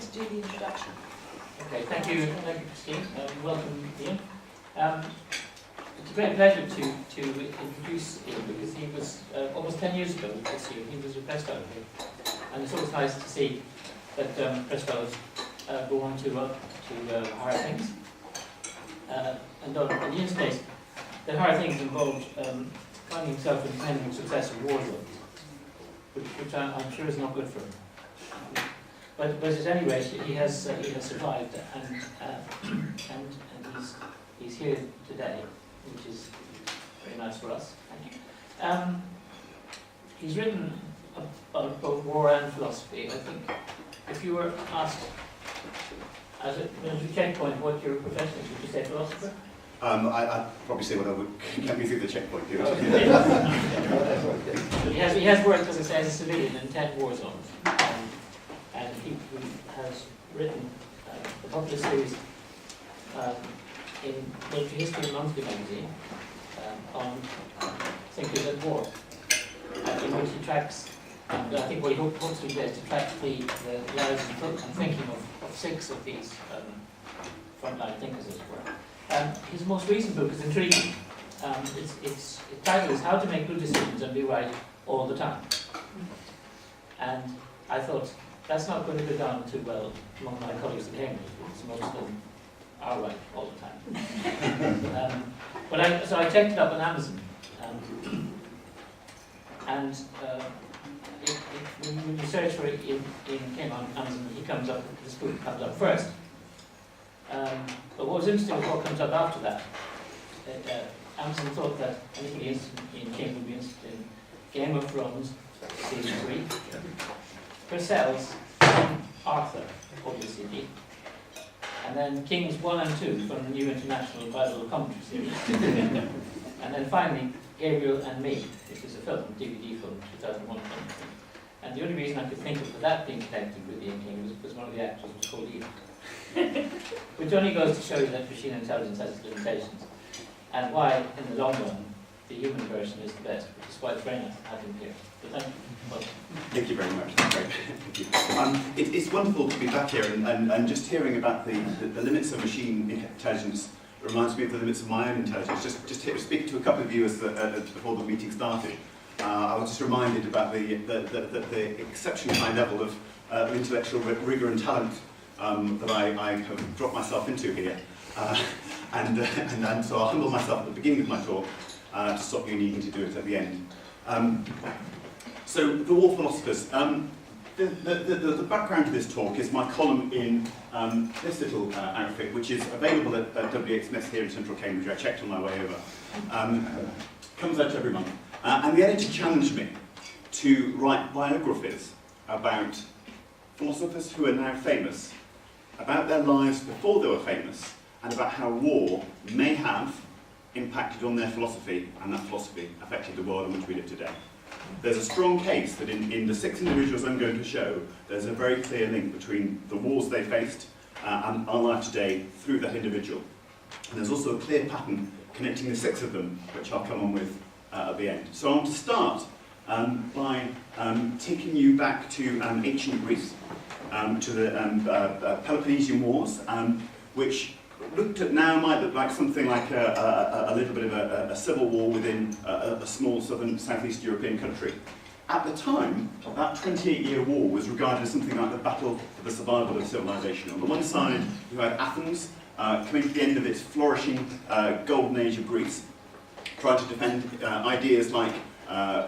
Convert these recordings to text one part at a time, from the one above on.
to do the introduction. Okay, thank you, Christine. Welcome, Iain. It's a great pleasure to introduce Iain because he was almost 10 years ago this year. He was a press fellow here, and it's always nice to see that press fellows go on to higher things. And in Iain's case, the higher things involved finding himself in pending success in war zones, which I'm sure is not good for him. But at any rate, he has survived, and he's here today, which is very nice for us. Thank you. He's written about both war and philosophy. I think if you were asked as a checkpoint what your profession is, would you say philosopher? I'd probably say whatever would get me through the checkpoint here. He has worked, as I say, as a civilian in 10 war zones. And he has written a popular series in Military History Monthly magazine on thinkers at war, in which he tracks, and I think what he hopes to do is to track the lives and thinking of 6 of these frontline thinkers, as it were. His most recent book is intriguing. Its title is How to Make Good Decisions and Be Right All the Time. And I thought, that's not going to go down too well among my colleagues at Cambridge, because most of them are right all the time. So I checked it up on Amazon, and when you search for it in King on Amazon, he comes up. This book comes up first. But what was interesting was what comes up after that. Amazon thought that anybody interested in King would be interested in Game of Thrones season 3. Purcell's Arthur, obviously, and then Kings 1 and 2 from the New International Bible Commentary series, and then finally Gabriel and Me, which is a film, DVD film, 2001 film. And the only reason I could think of for that being connected with Iain King was because one of the actors was called Ian, which only goes to show you that machine intelligence has its limitations, and why, in the long run, the human version is the best, which is why it's very nice to have him here. So thank you. Well, Thank you very much. That's great. Thank you. It's wonderful to be back here, and just hearing about the limits of machine intelligence reminds me of the limits of my own intelligence. Just speaking to a couple of you before the meeting started, I was just reminded about the exceptionally high level of intellectual rigour and talent that I have dropped myself into here, and so I'll humble myself at the beginning of my talk to stop you needing to do it at the end. So, the War Philosophers. The background to this talk is my column in this little outfit, which is available at W.H. Smith's here in central Cambridge. I checked on my way over. Comes out every month. And the editor challenged me to write biographies about philosophers who are now famous, about their lives before they were famous, and about how war may have impacted on their philosophy, and that philosophy affected the world in which we live today. There's a strong case that in the 6 individuals I'm going to show, there's a very clear link between the wars they faced and our life today through that individual. And there's also a clear pattern connecting the 6 of them, which I'll come on with at the end. So I want to start by taking you back to ancient Greece, to the Peloponnesian Wars, which looked at now might look like something like a little bit of a civil war within a small southern southeast European country. At the time, that 28-year war was regarded as something like the battle for the survival of civilization. On the one side, you had Athens, coming to the end of its flourishing golden age of Greece, trying to defend ideas like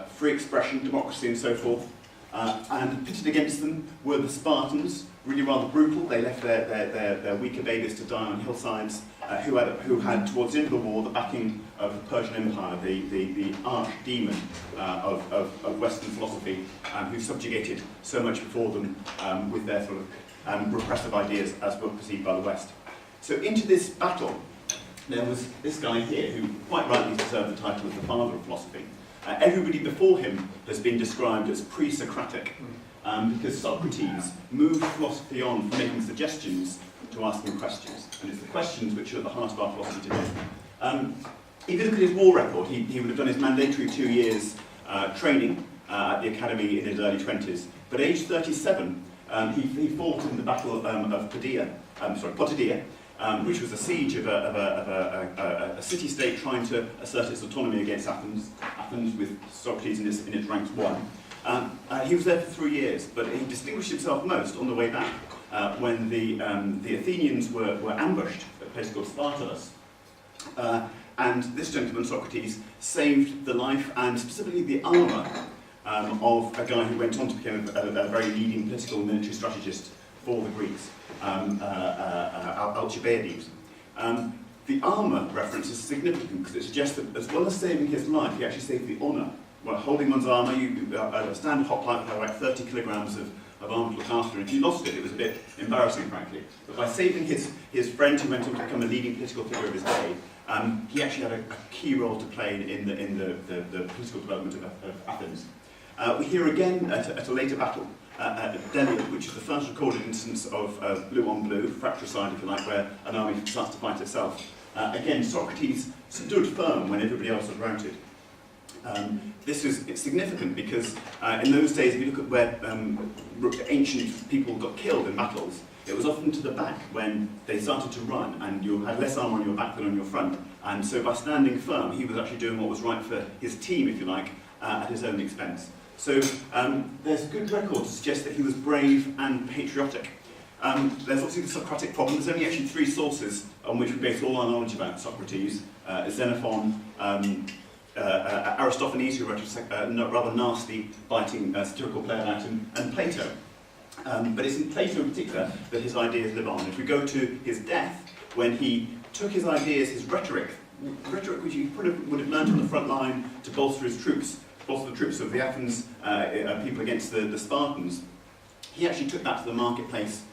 free expression, democracy and so forth. And pitted against them were the Spartans, really rather brutal. They left their weaker babies to die on hillsides, who had towards the end of the war the backing of the Persian Empire, the arch demon of Western philosophy, who subjugated so much before them with their sort of repressive ideas as were perceived by the West. So into this battle, there was this guy here who quite rightly deserved the title of the father of philosophy. Everybody before him has been described as pre-Socratic, because Socrates moved philosophy on from making suggestions to asking questions. And it's the questions which are at the heart of our philosophy today. If you look at his war record, he would have done his mandatory 2 years training at the academy in his early 20s. But at age 37, He fought in the Battle of Potidaea, which was a siege of a city-state trying to assert its autonomy against Athens. Athens, with Socrates in its ranks, won. He was there for 3 years, but he distinguished himself most on the way back when the Athenians were ambushed at a place called Spartolus. And this gentleman, Socrates, saved the life and specifically the armour of a guy who went on to become a very leading political and military strategist for the Greeks, Alcibiades. The armour reference is significant because it suggests that as well as saving his life, he actually saved the honour. Well, holding one's armour, a standard hoplite had like 30 kilograms of armour to look after, and if you lost it, it was a bit embarrassing, frankly. But by saving his friend who went on to become a leading political figure of his day, he actually had a key role to play in the political development of Athens. We hear again at a later battle at Delium, which is the first recorded instance of blue on blue, fratricide if you like, where an army starts to fight itself. Again, Socrates stood firm when everybody else was routed. This is significant because in those days, if you look at where ancient people got killed in battles, it was often to the back when they started to run and you had less armour on your back than on your front. And so by standing firm, he was actually doing what was right for his team, if you like, at his own expense. So there's a good record to suggest that he was brave and patriotic. There's obviously the Socratic problem. There's only actually 3 sources on which we base all our knowledge about Socrates. Xenophon, Aristophanes, who wrote a rather nasty, biting satirical play about him, and Plato. But it's in Plato in particular that his ideas live on. If we go to his death, when he took his ideas, his rhetoric which he would have learned on the front line to bolster his troops, bolster the troops of the Athens people against the Spartans, he actually took that to the marketplace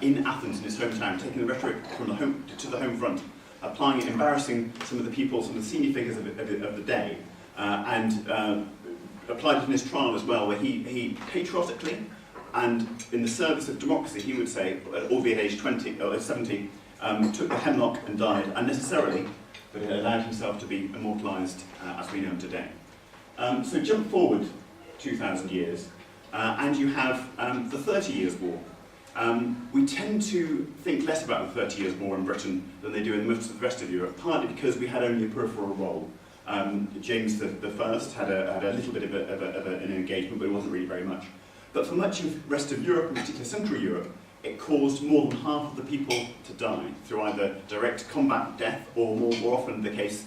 in Athens, in his hometown, taking the rhetoric from the home to the home front, applying it, embarrassing some of the people, some of the senior figures of the day, and applied it in his trial as well, where he patriotically and in the service of democracy, he would say, albeit age 20 or 70, took the hemlock and died unnecessarily, but it allowed himself to be immortalised as we know him today. So jump forward 2,000 years, and you have the 30 Years' War. We tend to think less about the 30 Years' War in Britain than they do in most of the rest of Europe, partly because we had only a peripheral role. James I had a little bit of an engagement, but it wasn't really very much. But for much of the rest of Europe, in particular Central Europe, it caused more than half of the people to die through either direct combat death or, more often the case,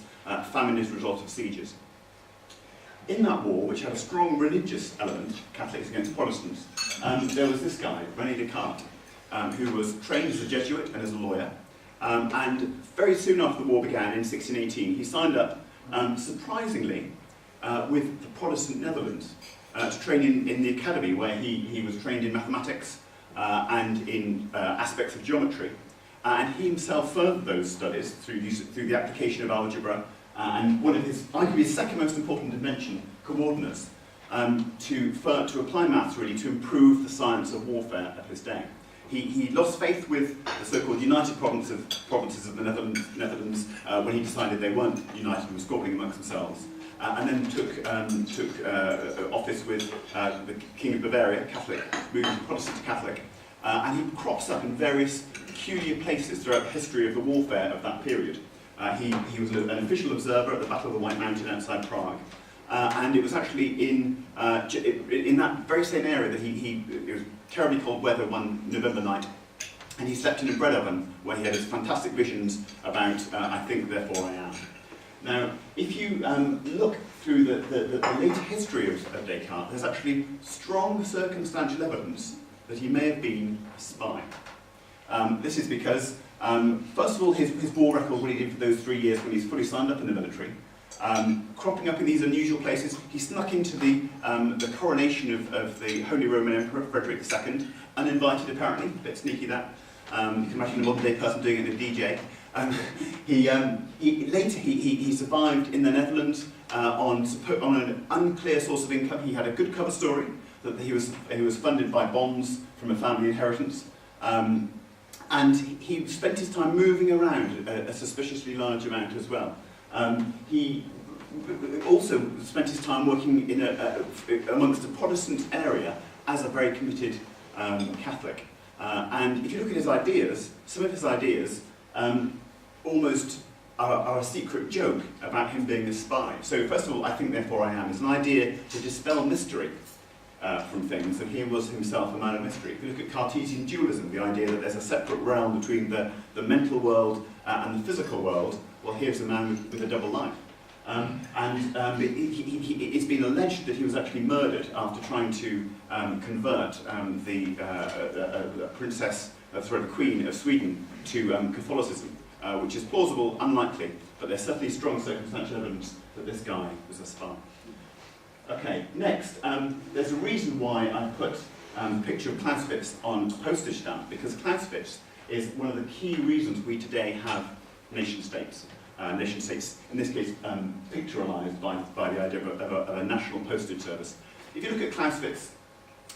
famine as a result of sieges. In that war, which had a strong religious element, Catholics against Protestants, there was this guy, René Descartes, who was trained as a Jesuit and as a lawyer. And very soon after the war began, in 1618, he signed up, surprisingly, with the Protestant Netherlands to train in the academy, where he was trained in mathematics and in aspects of geometry. And he himself furthered those studies through the application of algebra and one of his, arguably his second most important invention, coordinates, to apply maths really to improve the science of warfare of his day. He lost faith with the so-called United Provinces of the Netherlands when he decided they weren't united and were squabbling amongst themselves, and then took office with the King of Bavaria, Catholic, moving from Protestant to Catholic, and he crops up in various peculiar places throughout the history of the warfare of that period. He was an official observer at the Battle of the White Mountain outside Prague, and it was actually in that very same area that it was terribly cold weather one November night, and he slept in a bread oven where he had his fantastic visions about I think, therefore I am. Now, if you look through the later history of Descartes, there's actually strong circumstantial evidence that he may have been a spy. This is because, first of all, his war record, what he did for those 3 years when he's fully signed up in the military, cropping up in these unusual places. He snuck into the coronation of the Holy Roman Emperor, Frederick II, uninvited apparently, a bit sneaky that. You can imagine a modern day person doing it with a DJ. Later he survived in the Netherlands on an unclear source of income. He had a good cover story that he was funded by bonds from a family inheritance. And he spent his time moving around a suspiciously large amount as well. He also spent his time working in amongst a Protestant area as a very committed Catholic. And if you look at his ideas, some of his ideas almost are a secret joke about him being a spy. So first of all, I think therefore I am is an idea to dispel mystery from things, and he was himself a man of mystery. If you look at Cartesian dualism, the idea that there's a separate realm between the mental world and the physical world, well, here's a man with a double life. It's been alleged that he was actually murdered after trying to convert the princess, the Queen of Sweden to Catholicism, which is plausible, unlikely, but there's certainly strong circumstantial evidence that this guy was a spy. Okay, next, there's a reason why I put a picture of Clausewitz on a postage stamp, because Clausewitz is one of the key reasons we today have nation-states. Nation-states, in this case, pictorialized by the idea of a national postage service. If you look at Clausewitz,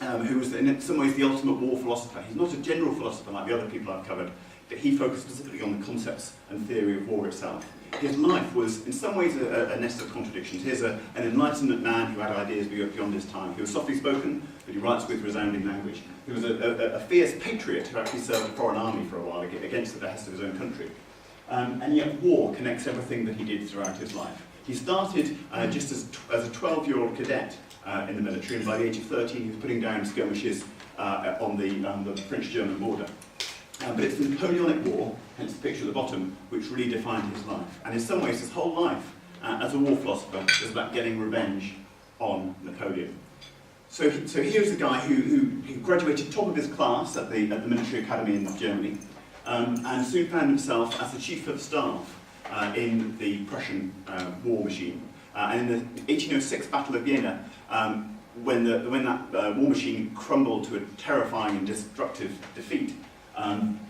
who was in some ways the ultimate war philosopher, he's not a general philosopher like the other people I've covered, but he focused specifically on the concepts and theory of war itself. His life was, in some ways, a nest of contradictions. Here's an Enlightenment man who had ideas beyond his time. He was softly spoken, but he writes with resounding language. He was a fierce patriot who actually served a foreign army for a while against the behest of his own country. And yet war connects everything that he did throughout his life. He started just as a 12-year-old cadet in the military, and by the age of 13 he was putting down skirmishes on the French-German border. But it's the Napoleonic War, hence the picture at the bottom, which really defined his life. And in some ways his whole life as a war philosopher was about getting revenge on Napoleon. So here's a guy who graduated top of his class at the military academy in Germany, and soon found himself as the chief of staff in the Prussian war machine. And in the 1806 Battle of Vienna, when that war machine crumbled to a terrifying and destructive defeat,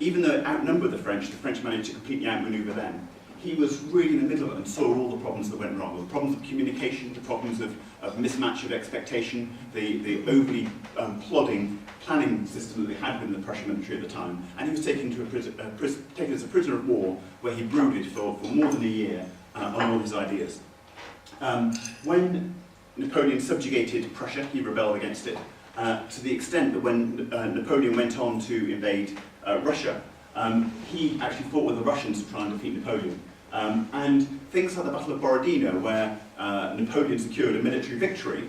even though it outnumbered the French managed to completely outmaneuver them. He was really in the middle of it and saw all the problems that went wrong. The problems of communication, the problems of mismatch of expectation, the overly plodding planning system that they had within the Prussian military at the time. And he was taken as a prisoner of war, where he brooded for more than a year on all his ideas. When Napoleon subjugated Prussia, he rebelled against it, to the extent that when Napoleon went on to invade Russia, he actually fought with the Russians to try and defeat Napoleon. And things like the Battle of Borodino, where Napoleon secured a military victory,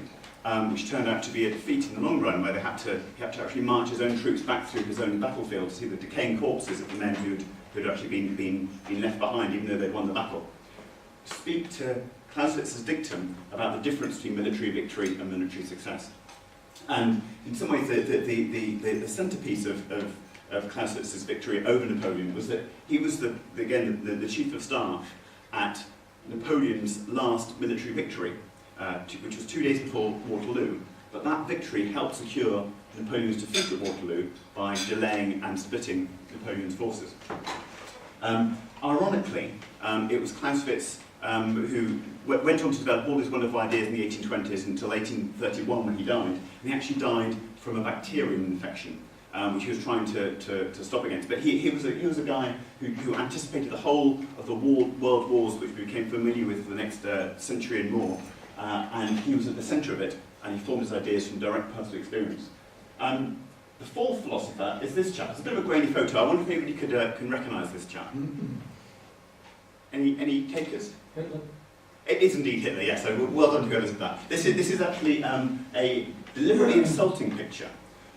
which turned out to be a defeat in the long run, where he had to actually march his own troops back through his own battlefield to see the decaying corpses of the men who had actually been left behind, even though they'd won the battle. Speak to Clausewitz's dictum about the difference between military victory and military success. And in some ways, the centerpiece of Clausewitz's victory over Napoleon was that he was the chief of staff at Napoleon's last military victory, which was 2 days before Waterloo. But that victory helped secure Napoleon's defeat at Waterloo by delaying and splitting Napoleon's forces. Ironically, it was Clausewitz who went on to develop all these wonderful ideas in the 1820s until 1831 when he died. And he actually died from a bacterial infection, which he was trying to stop against. But he was a guy who anticipated the whole of the world wars which we became familiar with for the next century and more. And he was at the centre of it, and he formed his ideas from direct personal experience. The fourth philosopher is this chap. It's a bit of a grainy photo. I wonder if anybody can recognise this chap. Any takers? Hitler. It is indeed Hitler, yes. So well done to go with that. This is actually a deliberately insulting picture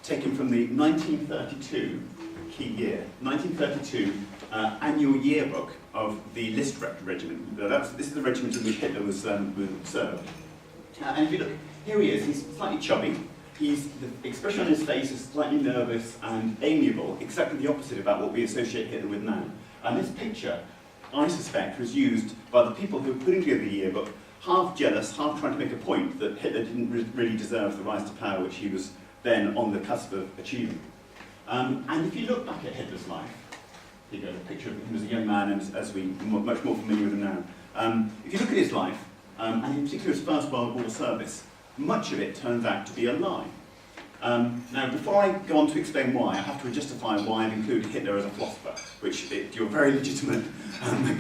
taken from the 1932 key year, 1932 annual yearbook of the List Regiment. This is the regiment in which Hitler was served. And if you look, here he is. He's slightly chubby. The expression on his face is slightly nervous and amiable, exactly the opposite about what we associate Hitler with now. And this picture, I suspect, was used by the people who were putting together the yearbook, half jealous, half trying to make a point that Hitler didn't really deserve the rise to power which he was then on the cusp of achieving. And if you look back at Hitler's life, here you go, the picture of him as a young man, and as we're much more familiar with him now. If you look at his life, and in particular his First World War service, much of it turns out to be a lie. Now, before I go on to explain why, I have to justify why I've included Hitler as a philosopher, which you're very legitimate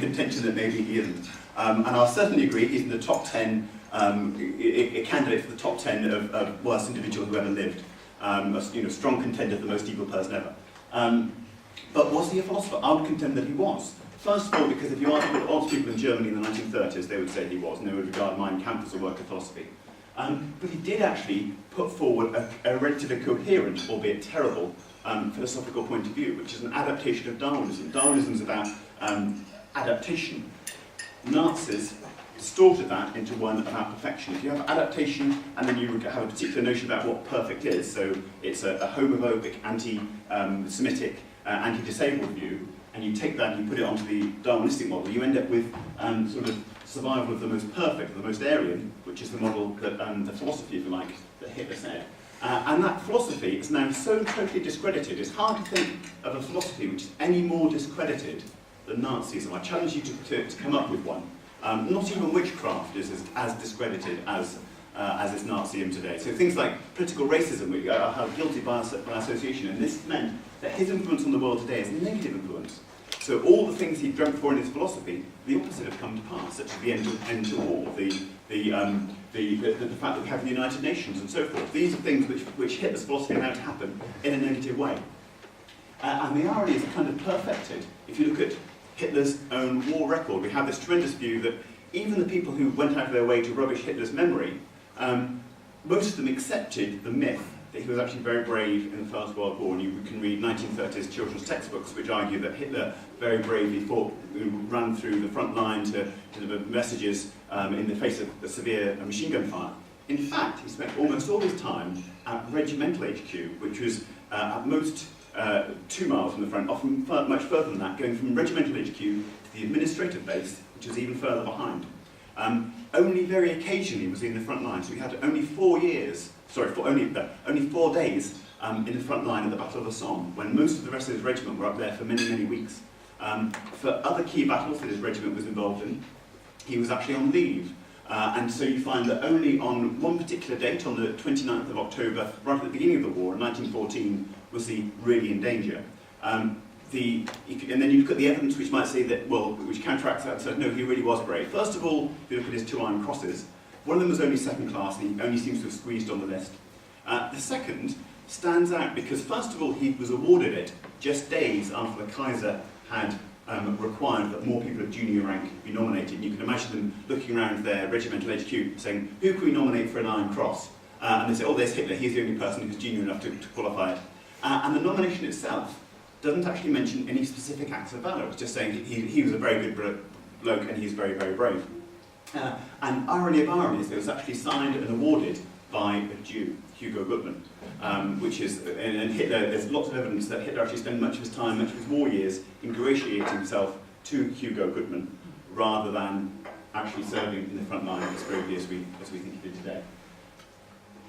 contention that maybe he isn't. And I'll certainly agree he's in the top 10, a candidate for the top 10 of worst individual who ever lived. strong contender, the most evil person ever. But was he a philosopher? I would contend that he was. First of all, because if you ask people in Germany in the 1930s, they would say he was, and they would regard Mein Kampf as a work of philosophy. But he did actually put forward a relatively coherent, albeit terrible, philosophical point of view, which is an adaptation of Darwinism. Darwinism is about adaptation. Nazis distorted that into one about perfection. If you have adaptation and then you have a particular notion about what perfect is, so it's a homophobic, anti-Semitic, anti-disabled view, and you take that and you put it onto the Darwinistic model, you end up with sort of survival of the most perfect, the most Aryan, which is the model that the philosophy, if you like, that Hitler said. And that philosophy is now so totally discredited, it's hard to think of a philosophy which is any more discredited than Nazism. I challenge you to come up with one. Not even witchcraft is as discredited as is Nazism today. So things like political racism are guilty by association, and this meant that his influence on the world today is negative influence. So all the things he dreamt for in his philosophy, the opposite have come to pass, such as the end to war, the fact that we have the United Nations and so forth. These are things which Hitler's philosophy allowed to happen in a negative way. And the irony is kind of perfected. If you look at Hitler's own war record, we have this tremendous view that even the people who went out of their way to rubbish Hitler's memory, most of them accepted the myth that he was actually very brave in the First World War, and you can read 1930s children's textbooks which argue that Hitler very bravely ran through the front line to deliver messages in the face of a severe machine gun fire. In fact, he spent almost all his time at Regimental HQ, which was at most 2 miles from the front, often much further than that, going from Regimental HQ to the administrative base, which was even further behind. Only very occasionally was he in the front line, so he had only 4 years, only 4 days in the front line at the Battle of the Somme, when most of the rest of his regiment were up there for many, many weeks. For other key battles that his regiment was involved in, he was actually on leave. And so you find that only on one particular date, on the 29th of October, right at the beginning of the war, in 1914, was he really in danger. And then you look at the evidence which might say that, well, which counteracts that and says, no, he really was brave. First of all, if you look at his 2 Iron Crosses, one of them was only second class, and he only seems to have squeezed on the list. The second stands out because, first of all, he was awarded it just days after the Kaiser had required that more people of junior rank be nominated. And you can imagine them looking around their regimental HQ saying, who can we nominate for an Iron Cross? And they say, oh, there's Hitler, he's the only person who's junior enough to qualify it. And the nomination itself doesn't actually mention any specific acts of valour. It's just saying he was a very good bloke and he's very, very brave. And irony of ironies, it was actually signed and awarded by a Jew, Hugo Goodman, which is, and Hitler, there's lots of evidence that Hitler actually spent much of his time, much of his war years, ingratiating himself to Hugo Goodman, rather than actually serving in the front line as bravely as we think he did today.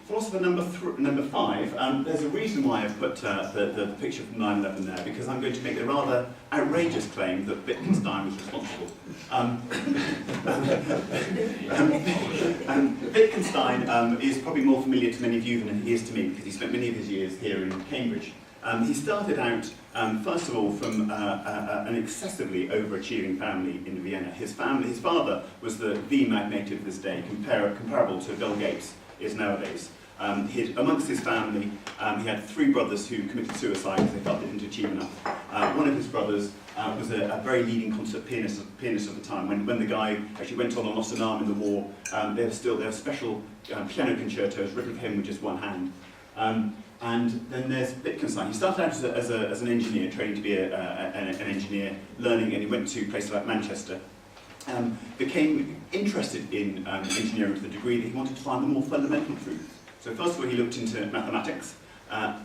Philosopher number 5, there's a reason why I've put the picture from 9/11 there, because I'm going to make a rather outrageous claim that Wittgenstein was responsible. Wittgenstein is probably more familiar to many of you than he is to me, because he spent many of his years here in Cambridge. He started out, first of all, from an excessively overachieving family in Vienna. His father was the magnate of this day, comparable to Bill Gates is nowadays. Amongst his family, he had 3 brothers who committed suicide because they felt they didn't achieve enough. One of his brothers was a very leading concert pianist of the time. When the guy actually went on and lost an arm in the war, there were special piano concertos written for him with just one hand. And then there's Wittgenstein. He started out as an engineer, training to be an engineer, learning, and he went to places like Manchester. Became interested in engineering to the degree that he wanted to find the more fundamental truths. So first of all, he looked into mathematics,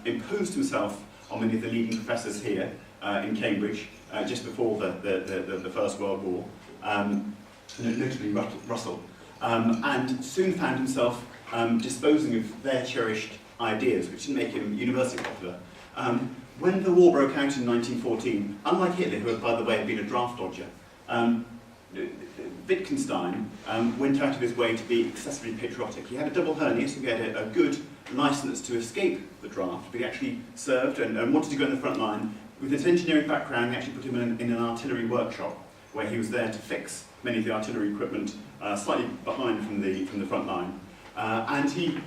imposed himself on many of the leading professors here in Cambridge just before the First World War, notably Russell, and soon found himself disposing of their cherished ideas, which didn't make him universally popular. When the war broke out in 1914, unlike Hitler, who, by the way, had been a draft dodger, Wittgenstein went out of his way to be excessively patriotic. He had a double hernia, so he had a good license to escape the draft, but he actually served and wanted to go in the front line. With his engineering background, they actually put him in an artillery workshop, where he was there to fix many of the artillery equipment, slightly behind from the front line. And he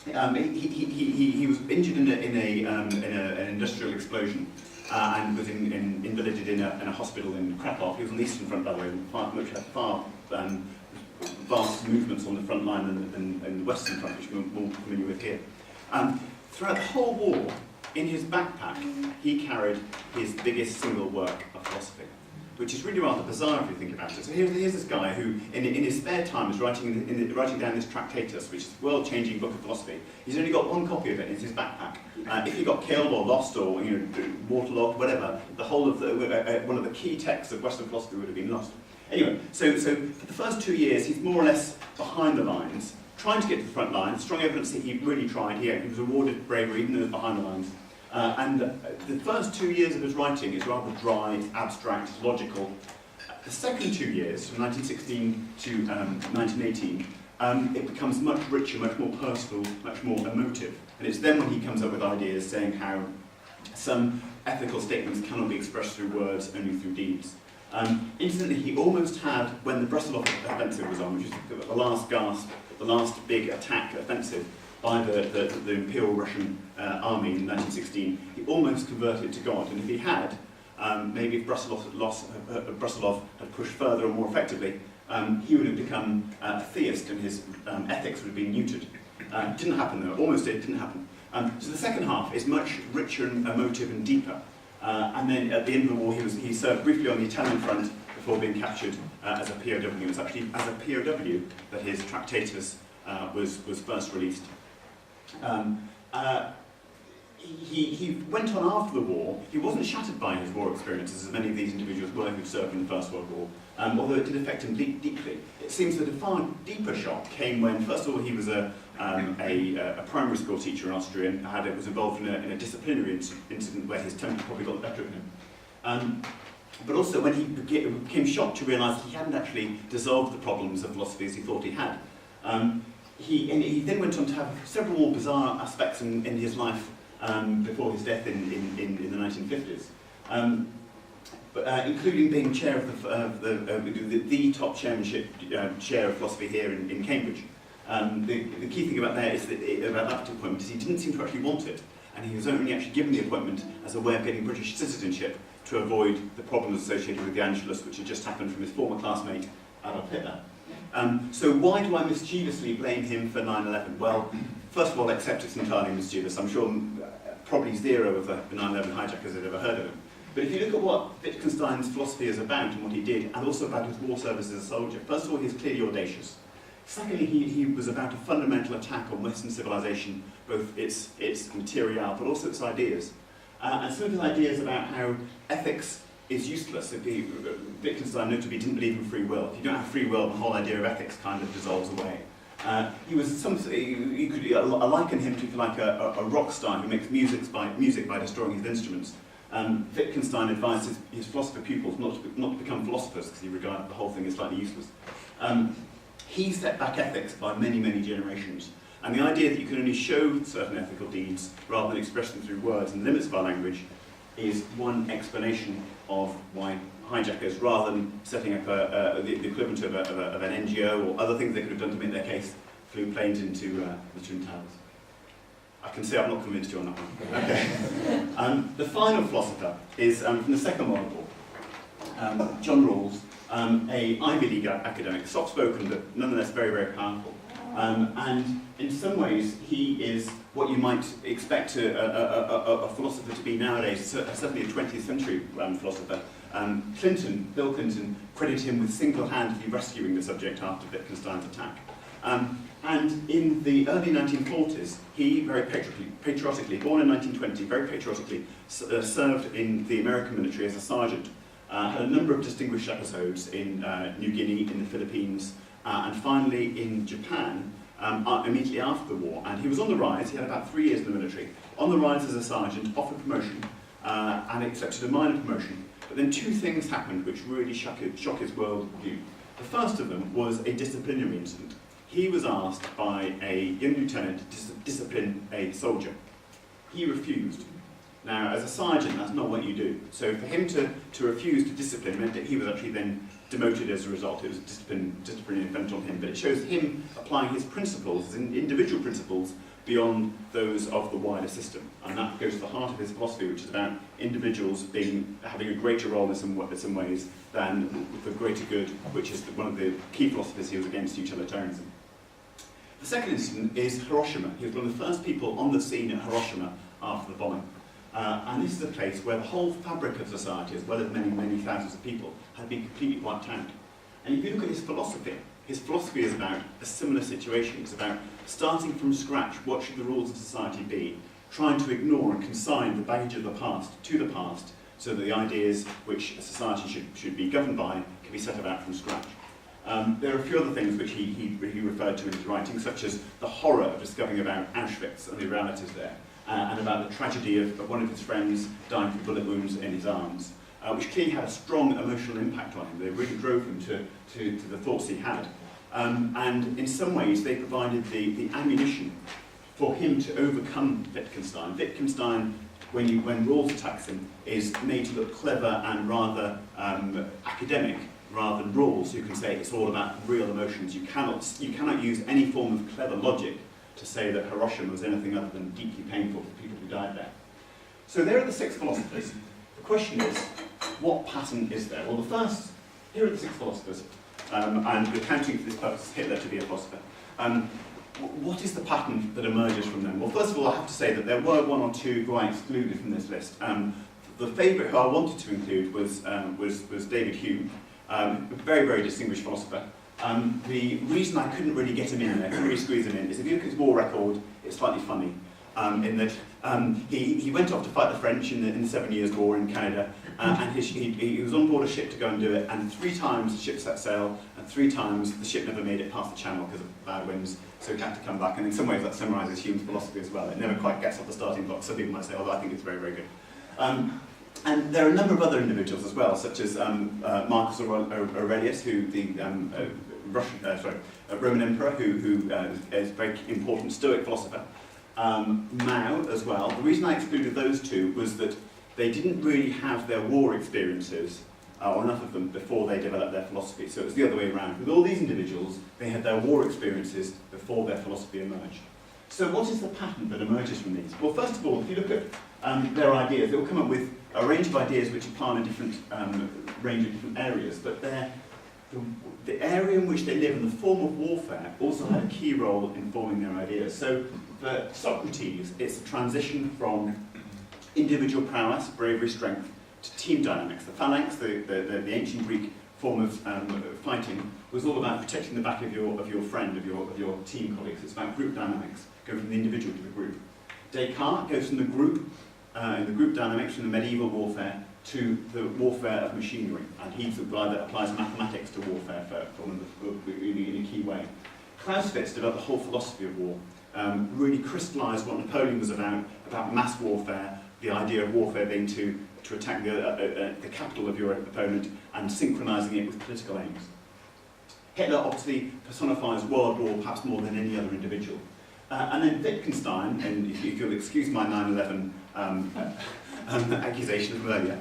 He was injured in an industrial explosion and was invalided in a hospital in Krakow. He was on the Eastern Front, by the way, which had far vast movements on the front line than the Western Front, which we're more familiar with here. Throughout the whole war, in his backpack, he carried his biggest single work of philosophy, which is really rather bizarre if you think about it. So here's this guy who, in his spare time, is writing down this Tractatus, which is a world-changing book of philosophy. He's only got one copy of it in his backpack. If he got killed or lost or waterlogged, whatever, the whole of one of the key texts of Western philosophy would have been lost. Anyway, so for the first 2 years, he's more or less behind the lines, trying to get to the front line. Strong evidence that he really tried. He was awarded bravery even though he was behind the lines. And the first 2 years of his writing is rather dry, abstract, logical. The second 2 years, from 1916 to 1918, it becomes much richer, much more personal, much more emotive. And it's then when he comes up with ideas saying how some ethical statements cannot be expressed through words, only through deeds. Incidentally, he almost had, when the Brussels offensive was on, which is the last gasp, the last big attack offensive by the Imperial Russian army in 1916, he almost converted to God. And if he had, maybe if Brusilov had pushed further or more effectively, he would have become a theist and his ethics would have been neutered. Didn't happen though, almost didn't happen. So the second half is much richer and emotive and deeper. And then at the end of the war, he served briefly on the Italian front before being captured as a POW. It was actually as a POW that his Tractatus was first released. He went on after the war. He wasn't shattered by his war experiences, as many of these individuals were who served in the First World War, although it did affect him deeply. It seems that a far deeper shock came when, first of all, he was a primary school teacher in Austria and was involved in a disciplinary incident where his temper probably got the better of him. But also when he became shocked to realise he hadn't actually dissolved the problems of philosophy as he thought he had. He then went on to have several more bizarre aspects in his life before his death in the 1950s, including being chair of the top chairmanship chair of philosophy here in Cambridge. The key thing about that appointment is he didn't seem to actually want it, and he was only actually given the appointment as a way of getting British citizenship to avoid the problems associated with the Anschluss, which had just happened from his former classmate Adolf Hitler. So why do I mischievously blame him for 9/11? Well, first of all, accept it's entirely mischievous. I'm sure probably zero of the 9/11 hijackers had ever heard of him. But if you look at what Wittgenstein's philosophy is about and what he did, and also about his war service as a soldier, first of all, he's clearly audacious. Secondly, he was about a fundamental attack on Western civilization, both its material, but also its ideas. And some of his ideas about how ethics is useless. Wittgenstein notably didn't believe in free will. If you don't have free will, the whole idea of ethics kind of dissolves away. You could liken him to, if you like, a rock star who makes music by destroying his instruments. Wittgenstein advised his philosopher pupils not to become philosophers because he regarded the whole thing as slightly useless. He set back ethics by many, many generations. And the idea that you can only show certain ethical deeds rather than express them through words and limits of our language is one explanation of why hijackers, rather than setting up the equivalent of an NGO or other things they could have done to make their case, flew planes into the Twin Towers. I can say I've not convinced you on that one. Okay. The final philosopher is from the Second World War, John Rawls, an Ivy League academic, soft-spoken but nonetheless very, very powerful. And in some ways, he is what you might expect a philosopher to be nowadays, certainly a 20th century philosopher. Bill Clinton, credited him with single-handedly rescuing the subject after Wittgenstein's attack. And in the early 1940s, he very patriotically, born in 1920, very patriotically served in the American military as a sergeant. Had a number of distinguished episodes in New Guinea, in the Philippines, and finally in Japan, immediately after the war. And he was on the rise. He had about 3 years in the military. On the rise as a sergeant, offered promotion, and accepted a minor promotion. But then 2 things happened which really shook his worldview. The first of them was a disciplinary incident. He was asked by a young lieutenant to discipline a soldier. He refused. Now, as a sergeant, that's not what you do. So for him to refuse to discipline meant that he was actually then demoted as a result. It was disciplinary event on him, but it shows him applying his principles, his individual principles, beyond those of the wider system. And that goes to the heart of his philosophy, which is about individuals having a greater role in some ways than the greater good, which is one of the key philosophies he was against utilitarianism. The second incident is Hiroshima. He was one of the first people on the scene at Hiroshima after the bombing. And this is a place where the whole fabric of society, as well as many, many thousands of people, had been completely wiped out. And if you look at his philosophy is about a similar situation. It's about starting from scratch, what should the rules of society be, trying to ignore and consign the baggage of the past to the past, so that the ideas which a society should be governed by can be set about from scratch. There are a few other things which he referred to in his writing, such as the horror of discovering about Auschwitz and the realities there, and about the tragedy of one of his friends dying from bullet wounds in his arms, which clearly had a strong emotional impact on him. They really drove him to the thoughts he had. And in some ways, they provided the ammunition for him to overcome Wittgenstein. Wittgenstein, when Rawls attacks him, is made to look clever and rather academic, rather than Rawls, who can say it's all about real emotions. You cannot use any form of clever logic to say that Hiroshima was anything other than deeply painful for the people who died there. So there are the 6 philosophers. The question is, what pattern is there? Well, here are the 6 philosophers, and we're counting for this purpose Hitler to be a philosopher. What is the pattern that emerges from them? Well, first of all, I have to say that there were 1 or 2 who I excluded from this list. The favourite who I wanted to include was David Hume, a very, very distinguished philosopher. The reason I couldn't really get him in there, couldn't really squeeze him in, is if you look at his war record, it's slightly funny. In that he went off to fight the French in the 7 Years' War in Canada, and he was on board a ship to go and do it, and 3 times the ship set sail, and 3 times the ship never made it past the channel because of bad winds, so he had to come back. And in some ways that summarises Hume's philosophy as well. It never quite gets off the starting block. Some people might say, although I think it's very, very good. And there are a number of other individuals as well, such as Marcus Aurelius, who the Roman emperor, who is a very important Stoic philosopher. Mao as well. The reason I excluded those 2 was that they didn't really have their war experiences, or enough of them, before they developed their philosophy. So it was the other way around. With all these individuals, they had their war experiences before their philosophy emerged. So what is the pattern that emerges from these? Well, first of all, if you look at their ideas, they'll come up with a range of ideas which apply in a different range of different areas, but the area in which they live and the form of warfare also had a key role in forming their ideas. So for Socrates, it's a transition from individual prowess, bravery, strength, to team dynamics. The phalanx, the ancient Greek form of fighting, was all about protecting the back of your friend, of your team colleagues. It's about group dynamics, going from the individual to the group. Descartes goes from the group, in the group dynamics, from the medieval warfare to the warfare of machinery, and he's the guy that applies mathematics to warfare in a key way. Clausewitz developed the whole philosophy of war, really crystallised what Napoleon was about mass warfare, the idea of warfare being to attack the capital of your opponent and synchronising it with political aims. Hitler obviously personifies world war perhaps more than any other individual. And then Wittgenstein, and if you'll excuse my 9/11 accusation from earlier,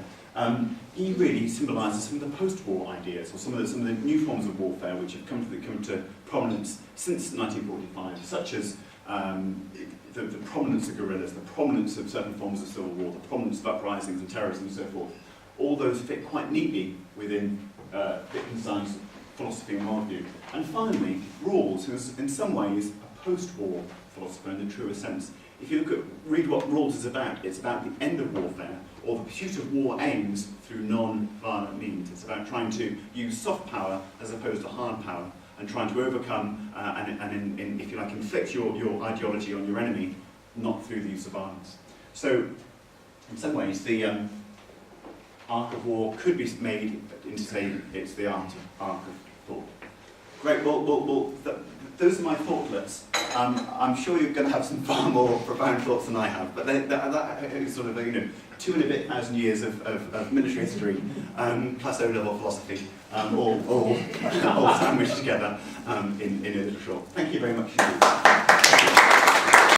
he really symbolises some of the post-war ideas, or some of the new forms of warfare which have come to prominence since 1945, such as the prominence of guerrillas, the prominence of certain forms of civil war, the prominence of uprisings and terrorism and so forth. All those fit quite neatly within Wittgenstein's philosophy and worldview. And finally, Rawls, who is in some ways a post-war philosopher in the truest sense. If you read what Rawls is about, it's about the end of warfare, or the pursuit of war aims through non-violent means. It's about trying to use soft power as opposed to hard power, and trying to overcome and if you like, inflict your ideology on your enemy, not through the use of violence. So, in some ways, the arc of war could be made into saying it's the arc of thought. Great. Well, those are my thoughtlets. I'm sure you're going to have some far more profound thoughts than I have, but that is sort of 2,000 years of military history plus O-level philosophy, all sandwiched together in a little short. Thank you very much indeed.